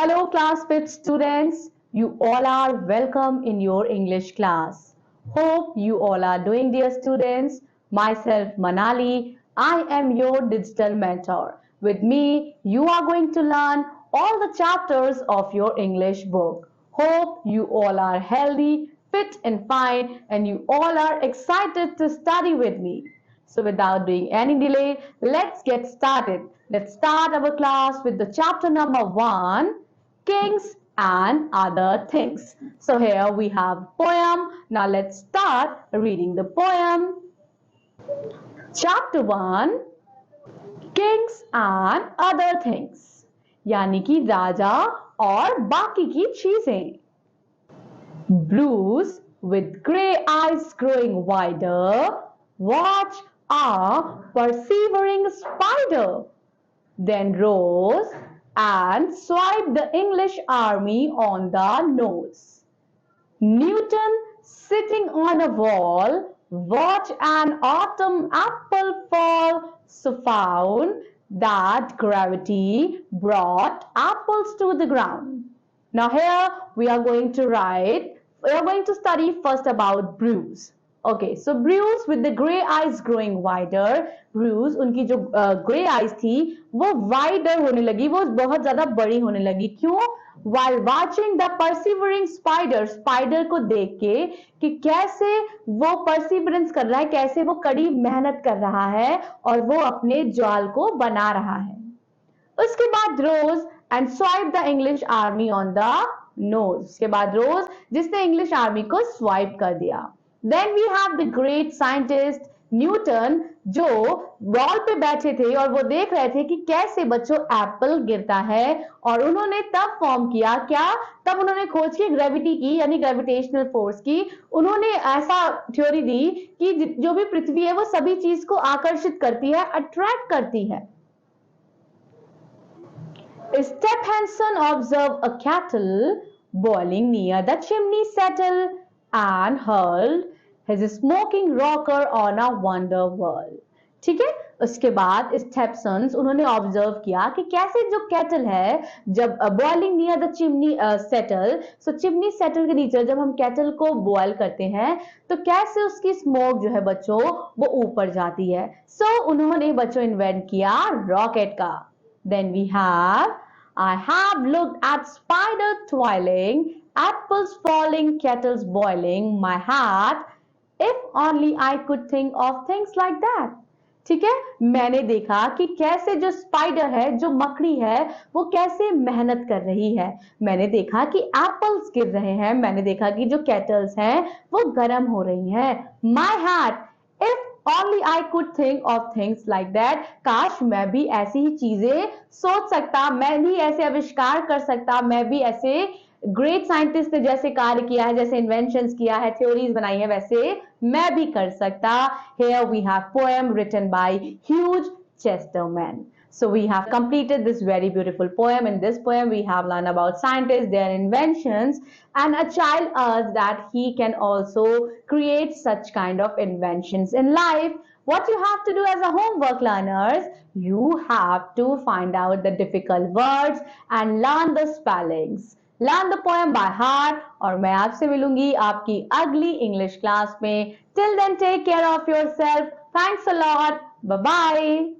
Hello class 5th students, you all are welcome in your English class. Hope you all are doing dear students. Myself Manali, I am your digital mentor. With me, you are going to learn all the chapters of your English book. Hope you all are healthy, fit and fine and you all are excited to study with me. So without doing any delay, let's get started. Let's start our class with the chapter number 1, Kings and Other Things. So here we have poem. Now let's start reading the poem. Chapter 1, Kings and Other Things. यानी कि राजा और बाकी की चीजें. Blues with grey eyes growing wider, watch a persevering spider. Then rose and swiped the English army on the nose. Newton, sitting on a wall, watched an autumn apple fall, so found that gravity brought apples to the ground. Now here we are going to study first about Bruce. Okay, so Bruce with the grey eyes growing wider, Bruce उनकी जो grey eyes थी वो wider होने लगी, वो बहुत ज़्यादा बड़ी होने लगी. क्यों? While watching the persevering spider को देख के कि कैसे वो perseverance कर रहा है, कैसे वो कड़ी मेहनत कर रहा है और वो अपने जाल को बना रहा है. उसके बाद rose and swipe the English army on the nose. उसके बाद रोज जिसने इंग्लिश आर्मी को स्वाइप कर दिया. Then we have the great scientist Newton जो वॉल पे बैठे थे और वो देख रहे थे कि कैसे बच्चों एप्पल गिरता है और उन्होंने तब फॉर्म किया क्या, तब उन्होंने खोज की ग्रेविटी की यानी ग्रेविटेशनल फोर्स की. उन्होंने ऐसा थ्योरी दी कि जो भी पृथ्वी है वो सभी चीज को आकर्षित करती है, अट्रैक्ट करती है. Stephenson observed a kettle boiling near the chimney settle and hurled his smoking rocker on a wonder world. ठीक है, उसके बाद स्टेपसन्स उन्होंने ऑब्जर्व किया कि कैसे जो केटल है जब boiling near the chimney settle, so chimney settle के नीचे जब हम केटल को बॉयल करते हैं तो कैसे उसकी स्मोक जो है बच्चों वो ऊपर जाती है. सो उन्होंने बच्चों इन्वेंट किया रॉकेट का. Then we have, I have looked at spider toiling, apples falling, kettles boiling, my heart, if only I could think of things like that. ठीक है, मैंने देखा कि कैसे जो स्पाइडर है, जो मकड़ी है, वो कैसे मेहनत कर रही है. मैंने देखा कि एप्पल्स गिर रहे हैं, मैंने देखा कि जो केटल्स हैं वो गर्म हो रही हैं. My heart, if only I could think of things like that. काश मैं भी ऐसी ही चीजें सोच सकता, मैं भी ऐसे आविष्कार कर सकता, मैं भी ऐसे ग्रेट साइंटिस्ट ने जैसे कार्य किया है, जैसे इन्वेंशंस किया है, थ्योरीज बनाई है, वैसे मैं भी कर सकता. Here we have poem written by Hugh Chesterton. So we have completed this very beautiful poem. In this poem, we have learned about scientists, their inventions, and a child urged that he can also create such kind of inventions in life. What you have to do as a homework learners, you have to find out the difficult words and learn the spellings. Learn the poem by heart और मैं आपसे मिलूंगी आपकी अगली English class में. Till then, take care of yourself. Thanks a lot. Bye bye.